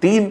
3,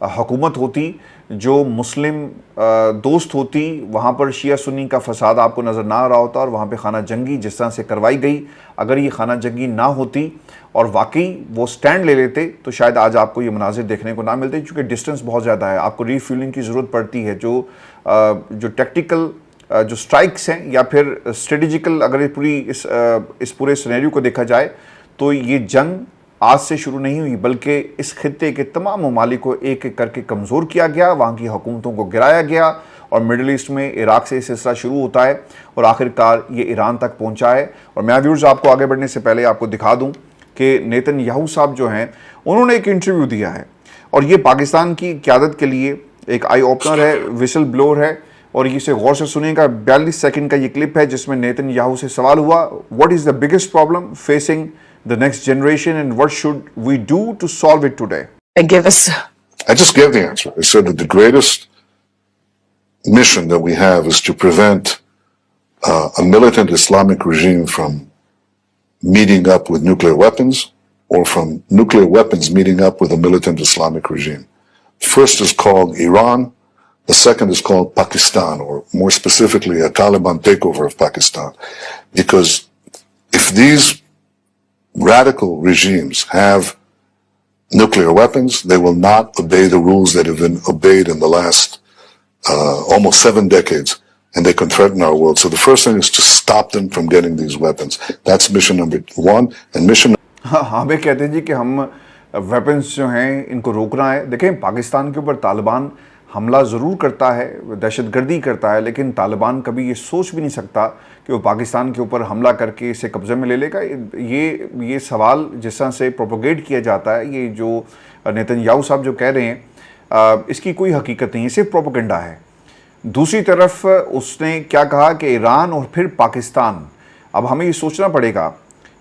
حکومت ہوتی, جو مسلم دوست ہوتی, وہاں پر شیعہ سنی کا فساد آپ کو نظر نہ آ رہا ہوتا, اور وہاں پہ خانہ جنگی جس طرح سے کروائی گئی, اگر یہ خانہ جنگی نہ ہوتی اور واقعی وہ سٹینڈ لے لیتے تو شاید آج آپ کو یہ مناظر دیکھنے کو نہ ملتے, کیونکہ ڈسٹنس بہت زیادہ ہے, آپ کو ری فیولنگ کی ضرورت پڑتی ہے. جو ٹیکٹیکل جو سٹرائکس ہیں یا پھر اسٹریٹجیکل, اگر اس پورے سینیریو کو دیکھا جائے تو یہ جنگ آج سے شروع نہیں ہوئی, بلکہ اس خطے کے تمام ممالک کو ایک ایک کر کے کمزور کیا گیا, وہاں کی حکومتوں کو گرایا گیا, اور مڈل ایسٹ میں عراق سے یہ سلسلہ شروع ہوتا ہے اور آخرکار یہ ایران تک پہنچا ہے. اور میں ویورز آپ کو آگے بڑھنے سے پہلے آپ کو دکھا دوں کہ نیتن یاہو صاحب جو ہیں انہوں نے ایک انٹرویو دیا ہے, اور یہ پاکستان کی قیادت کے لیے ایک آئی اوپنر ہے, وسل بلور ہے, اور اسے غور سے سنیں گا. 42 سیکنڈ کا یہ کلپ ہے جس میں نیتن یاہو سے سوال ہوا, what is the biggest problem facing the next generation and what should we do to solve it today? I just gave the answer. I said that the greatest mission that we have is to prevent a militant Islamic regime from meeting up with nuclear weapons or from nuclear weapons meeting up with a militant Islamic regime. First is called Iran. The second is called Pakistan, or more specifically a Taliban takeover of Pakistan. Because if these radical regimes have nuclear weapons, they will not obey the rules that have been obeyed in the last almost 7 decades, and they can threaten our world. So the first thing is to stop them from getting these weapons. That's mission number 1. And mission ہمیں کہتے ہیں جی کہ ہم weapons جو ہیں ان کو روکنا ہے. دیکھیں, پاکستان کے اوپر طالبان حملہ ضرور کرتا ہے, دہشت گردی کرتا ہے, لیکن طالبان کبھی یہ سوچ بھی نہیں سکتا کہ وہ پاکستان کے اوپر حملہ کر کے اسے قبضے میں لے لے گا. یہ سوال جس طرح سے پروپوگیٹ کیا جاتا ہے, یہ جو نیتن یاہو صاحب جو کہہ رہے ہیں, اس کی کوئی حقیقت نہیں ہے, صرف پروپوگنڈا ہے. دوسری طرف اس نے کیا کہا کہ ایران اور پھر پاکستان. اب ہمیں یہ سوچنا پڑے گا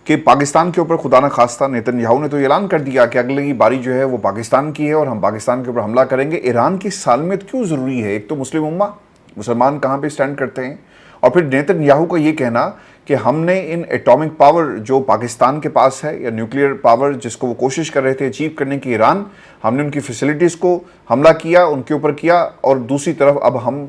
کہ پاکستان کے اوپر خدا نخواستہ نیتن یاہو نے تو اعلان کر دیا کہ اگلی باری جو ہے وہ پاکستان کی ہے اور ہم پاکستان کے اوپر حملہ کریں گے. ایران کی سالمیت کیوں ضروری ہے؟ ایک تو مسلم امہ, مسلمان کہاں پہ سٹینڈ کرتے ہیں, اور پھر نیتن یاہو کا یہ کہنا کہ ہم نے ان ایٹامک پاور جو پاکستان کے پاس ہے, یا نیوکلیئر پاور جس کو وہ کوشش کر رہے تھے اچیو کرنے کی ایران, ہم نے ان کی فیسلٹیز کو حملہ کیا, ان کے اوپر کیا, اور دوسری طرف اب ہم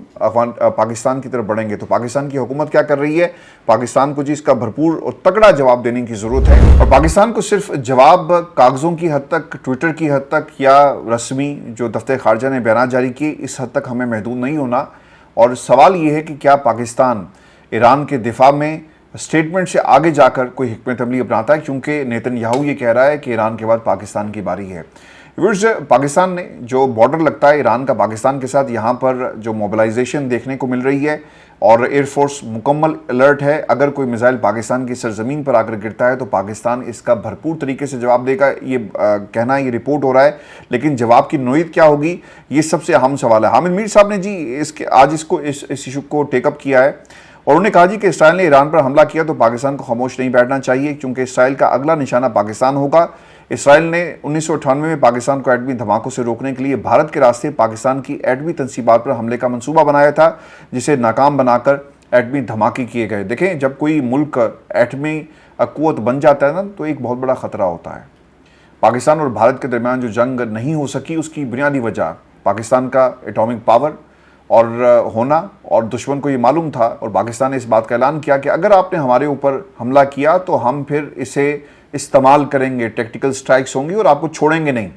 پاکستان کی طرف بڑھیں گے. تو پاکستان کی حکومت کیا کر رہی ہے؟ پاکستان کو جی اس کا بھرپور اور تگڑا جواب دینے کی ضرورت ہے, اور پاکستان کو صرف جواب کاغذوں کی حد تک, ٹویٹر کی حد تک, یا رسمی جو دفتر خارجہ نے بیانات جاری کیے اس حد تک ہمیں محدود نہیں ہونا. اور سوال یہ ہے کہ کیا پاکستان ایران کے دفاع میں اسٹیٹمنٹ سے آگے جا کر کوئی حکمت عملی اپناتا ہے, کیونکہ نیتن یاہو یہ کہہ رہا ہے کہ ایران کے بعد پاکستان کی باری ہے. پاکستان نے جو بارڈر لگتا ہے ایران کا پاکستان کے ساتھ, یہاں پر جو موبلائزیشن دیکھنے کو مل رہی ہے, اور ایئر فورس مکمل الرٹ ہے. اگر کوئی میزائل پاکستان کی سرزمین پر آ کر گرتا ہے تو پاکستان اس کا بھرپور طریقے سے جواب دے گا. یہ کہنا, یہ رپورٹ ہو رہا ہے, لیکن جواب کی نوعیت کیا ہوگی یہ سب سے اہم سوال ہے. حامد میر صاحب نے جی آج اس ایشو کو ٹیک اپ کیا ہے, اور انہوں نے کہا جی کہ اسرائیل نے ایران پر حملہ کیا تو پاکستان کو خاموش نہیں بیٹھنا چاہیے, کیونکہ اسرائیل کا اگلا نشانہ پاکستان ہوگا. اسرائیل نے 1998 میں پاکستان کو ایٹمی دھماکوں سے روکنے کے لیے بھارت کے راستے پاکستان کی ایٹمی تنصیبات پر حملے کا منصوبہ بنایا تھا, جسے ناکام بنا کر ایٹمی دھماکے کیے گئے. دیکھیں, جب کوئی ملک ایٹمی قوت بن جاتا ہے نا تو ایک بہت بڑا خطرہ ہوتا ہے. پاکستان اور بھارت کے درمیان جو جنگ نہیں ہو سکی اس کی بنیادی وجہ پاکستان کا ایٹامک پاور اور ہونا, اور دشمن کو یہ معلوم تھا, اور پاکستان نے اس بات کا اعلان کیا کہ اگر آپ نے ہمارے اوپر حملہ کیا تو ہم پھر اسے استعمال کریں گے, ٹیکٹیکل سٹرائکس ہوں گی اور آپ کو چھوڑیں گے نہیں.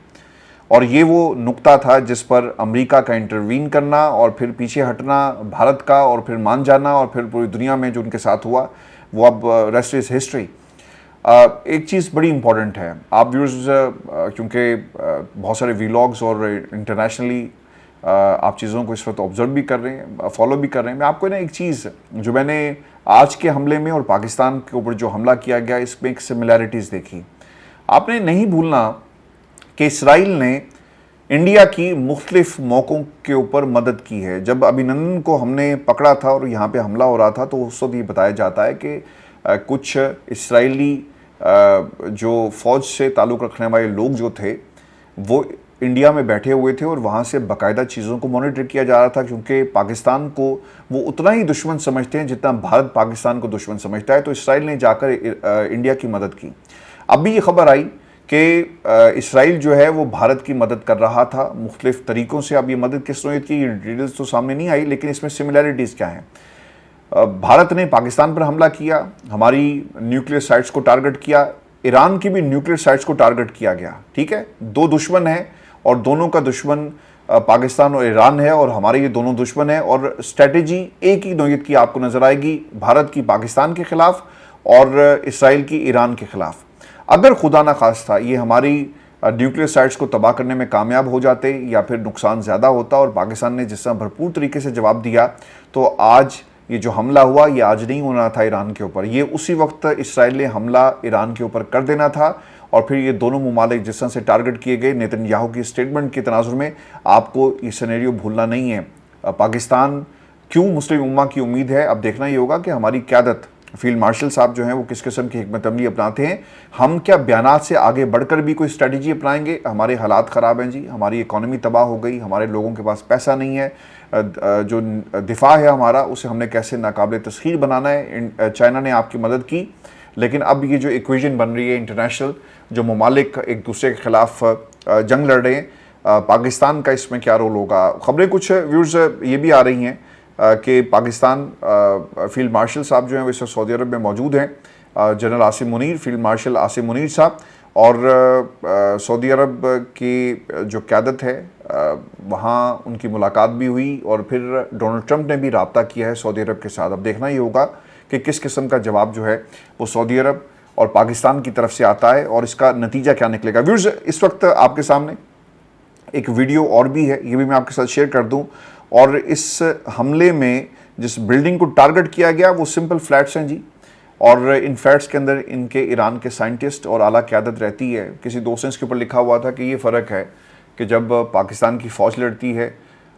اور یہ وہ نقطہ تھا جس پر امریکہ کا انٹروین کرنا اور پھر پیچھے ہٹنا بھارت کا, اور پھر مان جانا, اور پھر پوری دنیا میں جو ان کے ساتھ ہوا وہ اب ریسٹ از ہسٹری. ایک چیز بڑی امپورٹنٹ ہے, آپ ویورز کیونکہ بہت سارے ویلاگز اور انٹرنیشنلی آپ چیزوں کو اس وقت آبزرو بھی کر رہے ہیں, فالو بھی کر رہے ہیں, میں آپ کو نا ایک چیز جو میں نے آج کے حملے میں اور پاکستان کے اوپر جو حملہ کیا گیا اس میں ایک سملیرٹیز دیکھی. آپ نے نہیں بھولنا کہ اسرائیل نے انڈیا کی مختلف موقعوں کے اوپر مدد کی ہے. جب ابھینندن کو ہم نے پکڑا تھا اور یہاں پہ حملہ ہو رہا تھا تو اس وقت یہ بتایا جاتا ہے کہ کچھ اسرائیلی جو فوج سے تعلق رکھنے والے لوگ جو تھے وہ انڈیا میں بیٹھے ہوئے تھے, اور وہاں سے باقاعدہ چیزوں کو مانیٹر کیا جا رہا تھا, کیونکہ پاکستان کو وہ اتنا ہی دشمن سمجھتے ہیں جتنا بھارت پاکستان کو دشمن سمجھتا ہے. تو اسرائیل نے جا کر انڈیا کی مدد کی. اب بھی یہ خبر آئی کہ کہ اسرائیل جو ہے وہ بھارت کی مدد کر رہا تھا مختلف طریقوں سے. اب یہ مدد کس نوعیت کی ڈیٹیلز تو سامنے نہیں آئی, لیکن اس میں سملیرٹیز کیا ہیں. بھارت نے پاکستان پر حملہ کیا, ہماری نیوکلیئر سائٹس کو ٹارگٹ کیا, ایران کی بھی نیوکلیئر سائٹس کو ٹارگٹ کیا گیا. ٹھیک ہے, دو دشمن ہیں اور دونوں کا دشمن پاکستان اور ایران ہے, اور ہمارے یہ دونوں دشمن ہیں, اور اسٹریٹجی ایک ہی نوعیت کی آپ کو نظر آئے گی, بھارت کی پاکستان کے خلاف اور اسرائیل کی ایران کے خلاف. اگر خدا نہ خواستہ یہ ہماری نیوکلیئر سائٹس کو تباہ کرنے میں کامیاب ہو جاتے یا پھر نقصان زیادہ ہوتا, اور پاکستان نے جس طرح بھرپور طریقے سے جواب دیا, تو آج یہ جو حملہ ہوا یہ آج نہیں ہونا تھا ایران کے اوپر, یہ اسی وقت اسرائیل نے حملہ ایران کے اوپر کر دینا تھا. اور پھر یہ دونوں ممالک جس طرح سے ٹارگٹ کیے گئے نیتن یاہو کی اسٹیٹمنٹ کے تناظر میں, آپ کو یہ سینیریو بھولنا نہیں ہے. پاکستان کیوں مسلم امہ کی امید ہے, اب دیکھنا یہ ہوگا کہ ہماری قیادت فیلڈ مارشل صاحب جو ہیں وہ کس قسم کی حکمت عملی اپناتے ہیں. ہم کیا بیانات سے آگے بڑھ کر بھی کوئی اسٹریٹجی اپنائیں گے؟ ہمارے حالات خراب ہیں جی, ہماری اکانومی تباہ ہو گئی, ہمارے لوگوں کے پاس پیسہ نہیں ہے, جو دفاع ہے ہمارا اسے ہم نے کیسے ناقابل تسخیر بنانا ہے. چائنا نے آپ کی مدد کی, لیکن اب یہ جو ایکویژن بن رہی ہے انٹرنیشنل, جو ممالک ایک دوسرے کے خلاف جنگ لڑ رہے ہیں, پاکستان کا اس میں کیا رول ہوگا؟ خبریں کچھ ویورز یہ بھی آ رہی ہیں کہ پاکستان فیلڈ مارشل صاحب جو ہیں وہ اس وقت سعودی عرب میں موجود ہیں, general Asim Munir, field marshal Asim Munir صاحب, اور سعودی عرب کی جو قیادت ہے وہاں ان کی ملاقات بھی ہوئی, اور پھر ڈونلڈ ٹرمپ نے بھی رابطہ کیا ہے سعودی عرب کے ساتھ. اب دیکھنا یہ ہوگا کہ کس قسم کا جواب جو ہے وہ سعودی عرب اور پاکستان کی طرف سے آتا ہے, اور اس کا نتیجہ کیا نکلے گا. ویورز, اس وقت آپ کے سامنے ایک ویڈیو اور بھی ہے, یہ بھی میں آپ کے ساتھ شیئر کر دوں. اور اس حملے میں جس بلڈنگ کو ٹارگٹ کیا گیا وہ سمپل فلیٹس ہیں جی, اور ان فلیٹس کے اندر ان کے ایران کے سائنٹسٹ اور اعلیٰ قیادت رہتی ہے. کسی دوست نے اس کے اوپر لکھا ہوا تھا کہ یہ فرق ہے کہ جب پاکستان کی فوج لڑتی ہے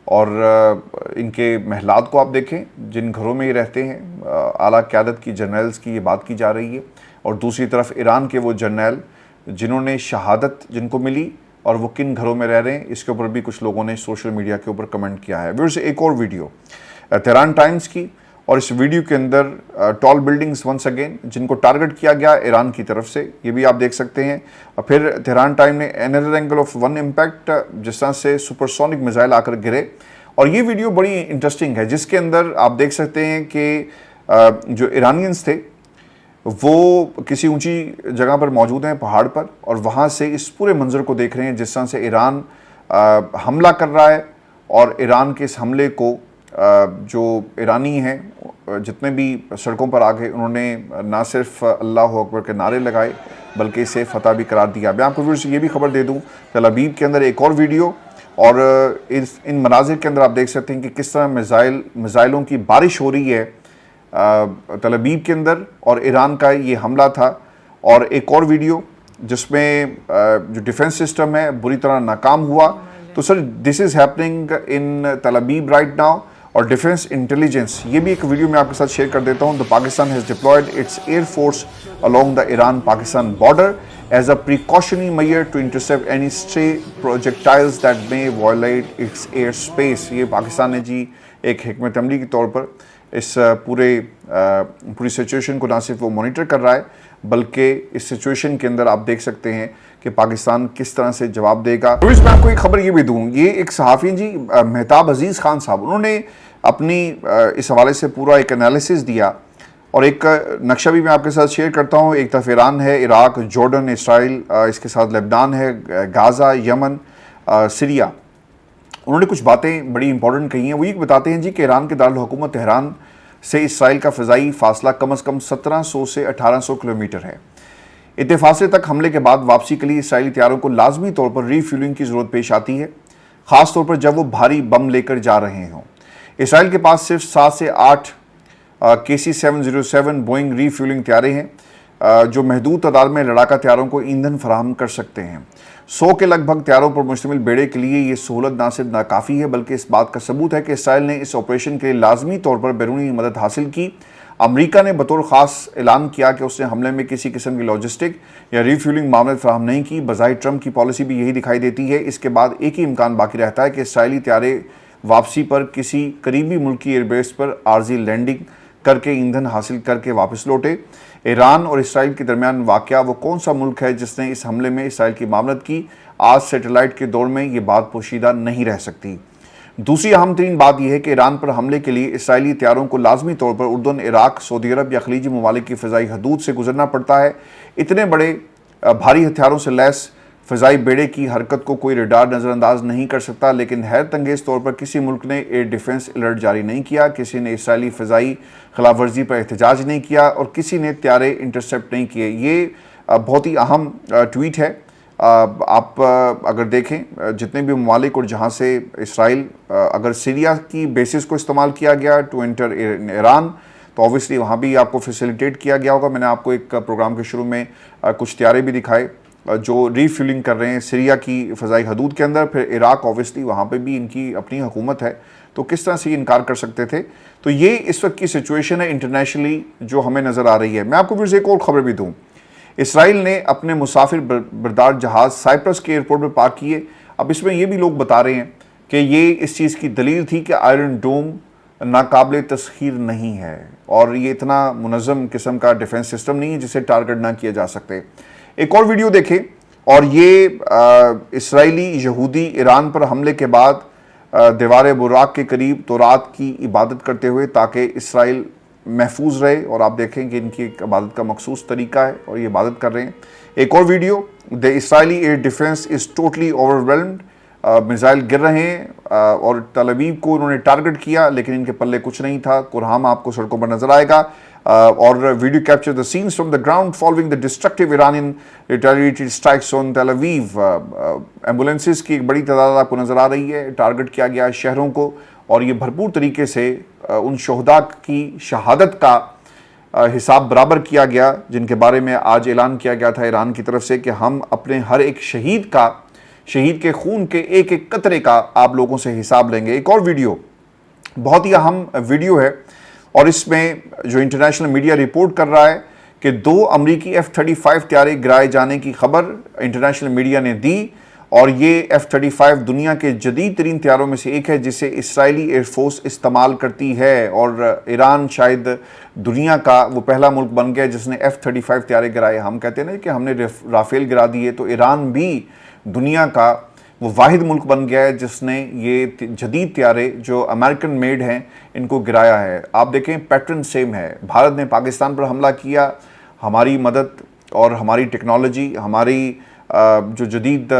اور ان کے محلات کو آپ دیکھیں جن گھروں میں یہ رہتے ہیں, اعلیٰ قیادت کی جرنیلز کی یہ بات کی جا رہی ہے, اور دوسری طرف ایران کے وہ جرنیل جنہوں نے شہادت جن کو ملی اور وہ کن گھروں میں رہ رہے ہیں, اس کے اوپر بھی کچھ لوگوں نے سوشل میڈیا کے اوپر کمنٹ کیا ہے. ویورز, ایک اور ویڈیو تہران ٹائمز کی, اور اس ویڈیو کے اندر ٹال بلڈنگز ونس اگین جن کو ٹارگٹ کیا گیا ایران کی طرف سے, یہ بھی آپ دیکھ سکتے ہیں. اور پھر تہران ٹائم نے انیدر اینگل آف ون امپیکٹ, جس طرح سے سپرسونک میزائل آ کر گرے, اور یہ ویڈیو بڑی انٹرسٹنگ ہے جس کے اندر آپ دیکھ سکتے ہیں کہ جو ایرانینز تھے وہ کسی اونچی جگہ پر موجود ہیں پہاڑ پر, اور وہاں سے اس پورے منظر کو دیکھ رہے ہیں جس طرح سے ایران حملہ کر رہا ہے, اور ایران کے اس حملے کو جو ایرانی ہیں جتنے بھی سڑکوں پر آگے انہوں نے نہ صرف اللہ اکبر کے نعرے لگائے بلکہ اسے فتح بھی قرار دیا. میں آپ کو یہ بھی خبر دے دوں, تل ابیب کے اندر ایک اور ویڈیو, اور ان مناظر کے اندر آپ دیکھ سکتے ہیں کہ کس طرح میزائلوں کی بارش ہو رہی ہے تل ابیب کے اندر, اور ایران کا یہ حملہ تھا. اور ایک اور ویڈیو جس میں جو ڈیفنس سسٹم ہے بری طرح ناکام ہوا. تو سر دس از ہیپننگ ان تل ابیب رائٹ ناؤ, اور ڈیفنس انٹیلیجنس, یہ بھی ایک ویڈیو میں آپ کے ساتھ شیئر کر دیتا ہوں. Pakistan has deployed its air force along the Iran-Pakistan border as a precautionary measure to intercept any stray projectiles that may violate its airspace. یہ پاکستان نے جی ایک حکمت عملی کے طور پر اس پوری سچویشن کو نہ صرف وہ مانیٹر کر رہا ہے بلکہ اس سچویشن کے اندر آپ دیکھ سکتے ہیں کہ پاکستان کس طرح سے جواب دے گا. میں آپ کو ایک خبر یہ بھی دوں, یہ ایک صحافی جی مہتاب عزیز خان صاحب, انہوں نے اپنی اس حوالے سے پورا ایک انالیسس دیا, اور ایک نقشہ بھی میں آپ کے ساتھ شیئر کرتا ہوں. ایک طرف ایران ہے, عراق, جارڈن, اسرائیل, اس کے ساتھ لبنان ہے, غازہ, یمن, سیریا. انہوں نے کچھ باتیں بڑی امپورٹنٹ کہی ہیں. وہ یہ بتاتے ہیں جی کہ ایران کے دارالحکومت تہران سے اسرائیل کا فضائی فاصلہ کم از کم 1700 سے 1800 کلومیٹر ہے. اتنے فاصلے تک حملے کے بعد واپسی کے لیے اسرائیلی طیاروں کو لازمی طور پر ری فیولنگ کی ضرورت پیش آتی ہے, خاص طور پر جب وہ بھاری بم لے کر جا رہے ہوں. اسرائیل کے پاس صرف 7 سے 8 KC-707 بوئنگ ری فیولنگ طیارے ہیں جو محدود تعداد میں لڑاکا طیاروں کو ایندھن فراہم کر سکتے ہیں. 100 کے لگ بھگ طیاروں پر مشتمل بیڑے کے لیے یہ سہولت نہ صرف ناکافی ہے بلکہ اس بات کا ثبوت ہے کہ اسرائیل نے اس آپریشن کے لیے لازمی طور پر بیرونی مدد حاصل کی. امریکہ نے بطور خاص اعلان کیا کہ اس نے حملے میں کسی قسم کی لاجسٹک یا ری فیولنگ معاملات فراہم نہیں کی. بظاہر ٹرمپ کی پالیسی بھی یہی دکھائی دیتی ہے. اس کے بعد ایک ہی امکان باقی رہتا ہے کہ اسرائیلی طیارے واپسی پر کسی قریبی ملکی ایئر بیس پر عارضی لینڈنگ کر کے ایندھن حاصل کر کے واپس لوٹے. ایران اور اسرائیل کے درمیان واقعہ وہ کون سا ملک ہے جس نے اس حملے میں اسرائیل کی معاونت کی؟ آج سیٹلائٹ کے دور میں یہ بات پوشیدہ نہیں رہ سکتی۔ دوسری اہم ترین بات یہ ہے کہ ایران پر حملے کے لیے اسرائیلی طیاروں کو لازمی طور پر اردن، عراق، سعودی عرب یا خلیجی ممالک کی فضائی حدود سے گزرنا پڑتا ہے۔ اتنے بڑے بھاری ہتھیاروں سے لیس فضائی بیڑے کی حرکت کو کوئی ریڈار نظر انداز نہیں کر سکتا، لیکن حیرت انگیز طور پر کسی ملک نے ایئر ڈیفنس الرٹ جاری نہیں کیا، کسی نے اسرائیلی فضائی خلاف ورزی پر احتجاج نہیں کیا اور کسی نے طیارے انٹرسیپٹ نہیں کیے۔ یہ بہت ہی اہم ٹویٹ ہے۔ آپ اگر دیکھیں جتنے بھی ممالک اور جہاں سے اسرائیل اگر سیریا کی بیسز کو استعمال کیا گیا ٹو انٹر ایران تو اوبیسلی وہاں بھی آپ کو فیسیلیٹیٹ کیا گیا ہوگا۔ میں نے آپ کو ایک پروگرام کے شروع میں کچھ طیارے بھی دکھائے جو ری فیولنگ کر رہے ہیں سیریا کی فضائی حدود کے اندر۔ پھر عراق اوبیسلی وہاں پہ بھی ان کی اپنی حکومت ہے، تو کس طرح سے یہ انکار کر سکتے تھے؟ تو یہ اس وقت کی سچویشن ہے انٹرنیشنلی جو ہمیں نظر آ رہی ہے۔ میں آپ کو پھر ایک اور خبر بھی دوں، اسرائیل نے اپنے مسافر بردار جہاز سائپرس کے ایئرپورٹ میں پارک کیے۔ اب اس میں یہ بھی لوگ بتا رہے ہیں کہ یہ اس چیز کی دلیل تھی کہ آئرن ڈوم ناقابل تسخیر نہیں ہے اور یہ اتنا منظم قسم کا ڈیفنس سسٹم نہیں ہے جسے ٹارگٹ نہ کیا جا سکتے۔ ایک اور ویڈیو دیکھیں، اور یہ اسرائیلی یہودی ایران پر حملے کے بعد دیوار براق کے قریب تورات کی عبادت کرتے ہوئے تاکہ اسرائیل محفوظ رہے، اور آپ دیکھیں کہ ان کی ایک عبادت کا مخصوص طریقہ ہے اور یہ عبادت کر رہے ہیں۔ ایک اور video, the Israeli air defense is totally overwhelmed, missile گر رہے ہیں اور تل ابیب کو انہوں نے ٹارگٹ کیا لیکن ان کے پلے کچھ نہیں تھا۔ قرہام آپ کو سڑکوں پر نظر آئے گا، اور video capture the scenes from the ground following the destructive Iranian retaliated strikes on Tel Aviv. Ambulances کی ایک بڑی تعداد آپ کو نظر آ رہی ہے، ٹارگٹ کیا گیا شہروں کو، اور یہ بھرپور طریقے سے ان شہداء کی شہادت کا حساب برابر کیا گیا جن کے بارے میں آج اعلان کیا گیا تھا ایران کی طرف سے کہ ہم اپنے ہر ایک شہید کے خون کے ایک ایک قطرے کا آپ لوگوں سے حساب لیں گے۔ ایک اور ویڈیو بہت ہی اہم ویڈیو ہے، اور اس میں جو انٹرنیشنل میڈیا رپورٹ کر رہا ہے کہ 2 امریکی F-35 طیارے گرائے جانے کی خبر انٹرنیشنل میڈیا نے دی، اور یہ F-35 دنیا کے جدید ترین طیاروں میں سے ایک ہے جسے اسرائیلی ایئر فورس استعمال کرتی ہے، اور ایران شاید دنیا کا وہ پہلا ملک بن گیا جس نے F-35 طیارے گرائے۔ ہم کہتے ہیں نا کہ ہم نے رافیل گرا دیے، تو ایران بھی دنیا کا وہ واحد ملک بن گیا ہے جس نے یہ جدید طیارے جو امریکن میڈ ہیں ان کو گرایا ہے۔ آپ دیکھیں پیٹرن سیم ہے، بھارت نے پاکستان پر حملہ کیا، ہماری مدد اور ہماری ٹیکنالوجی، ہماری جو جدید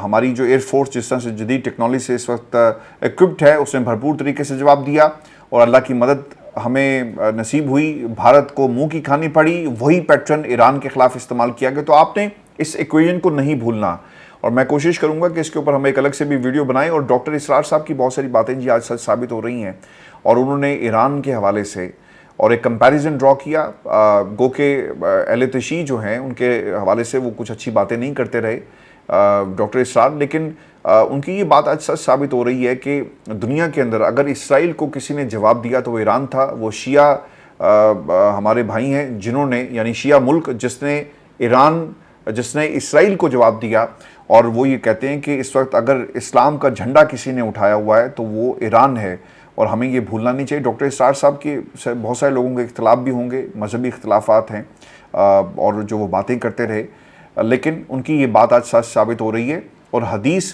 ہماری جو ایئر فورس جس طرح سے جدید ٹیکنالوجی سے اس وقت ایکوپڈ ہے اس نے بھرپور طریقے سے جواب دیا، اور اللہ کی مدد ہمیں نصیب ہوئی، بھارت کو منہ کی کھانی پڑی۔ وہی پیٹرن ایران کے خلاف استعمال کیا گیا۔ تو آپ نے اس ایکویژن کو نہیں بھولنا، اور میں کوشش کروں گا کہ اس کے اوپر ہم ایک الگ سے بھی ویڈیو بنائیں۔ اور ڈاکٹر اسرار صاحب کی بہت ساری باتیں جی آج سچ ثابت ہو رہی ہیں، اور انہوں نے ایران کے حوالے سے اور ایک کمپیریزن ڈرا کیا، گو کہ اہل تشیع جو ہیں ان کے حوالے سے وہ کچھ اچھی باتیں نہیں کرتے رہے ڈاکٹر اسرار، لیکن ان کی یہ بات آج سچ ثابت ہو رہی ہے کہ دنیا کے اندر اگر اسرائیل کو کسی نے جواب دیا تو وہ ایران تھا۔ وہ شیعہ ہمارے بھائی ہیں جنہوں نے، یعنی شیعہ ملک جس نے اسرائیل کو جواب دیا، اور وہ یہ کہتے ہیں کہ اس وقت اگر اسلام کا جھنڈا کسی نے اٹھایا ہوا ہے تو وہ ایران ہے، اور ہمیں یہ بھولنا نہیں چاہیے۔ ڈاکٹر اسرار صاحب کے بہت سارے لوگوں کے اختلاف بھی ہوں گے، مذہبی اختلافات ہیں، اور جو وہ باتیں کرتے رہے، لیکن ان کی یہ بات آج سچ ثابت ہو رہی ہے۔ اور حدیث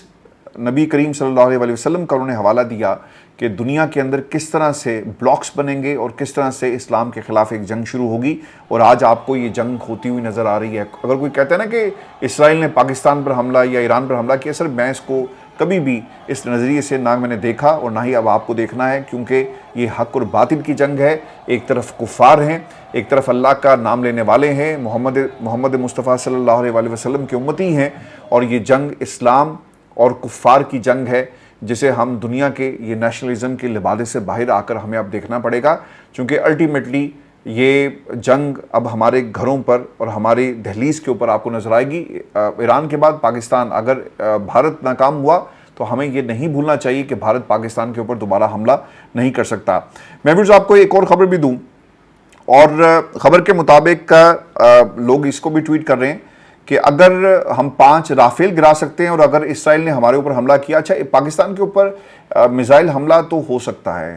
نبی کریم صلی اللہ علیہ وسلم کا انہوں نے حوالہ دیا کہ دنیا کے اندر کس طرح سے بلاکس بنیں گے اور کس طرح سے اسلام کے خلاف ایک جنگ شروع ہوگی، اور آج آپ کو یہ جنگ ہوتی ہوئی نظر آ رہی ہے۔ اگر کوئی کہتا ہے نا کہ اسرائیل نے پاکستان پر حملہ یا ایران پر حملہ کیا، سر میں اس کو کبھی بھی اس نظریے سے نہ میں نے دیکھا اور نہ ہی اب آپ کو دیکھنا ہے، کیونکہ یہ حق اور باطل کی جنگ ہے۔ ایک طرف کفار ہیں، ایک طرف اللہ کا نام لینے والے ہیں، محمد مصطفیٰ صلی اللہ علیہ وسلم کے امتی ہیں، اور یہ جنگ اسلام اور کفار کی جنگ ہے جسے ہم دنیا کے یہ نیشنلزم کے لبادے سے باہر آ کر ہمیں اب دیکھنا پڑے گا، چونکہ الٹیمیٹلی یہ جنگ اب ہمارے گھروں پر اور ہماری دہلیز کے اوپر آپ کو نظر آئے گی۔ ایران کے بعد پاکستان، اگر بھارت ناکام ہوا تو ہمیں یہ نہیں بھولنا چاہیے کہ بھارت پاکستان کے اوپر دوبارہ حملہ نہیں کر سکتا۔ میں بھی آپ کو ایک اور خبر بھی دوں، اور خبر کے مطابق لوگ اس کو بھی ٹویٹ کر رہے ہیں کہ اگر ہم 5 رافیل گرا سکتے ہیں اور اگر اسرائیل نے ہمارے اوپر حملہ کیا، اچھا پاکستان کے اوپر میزائل حملہ تو ہو سکتا ہے،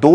2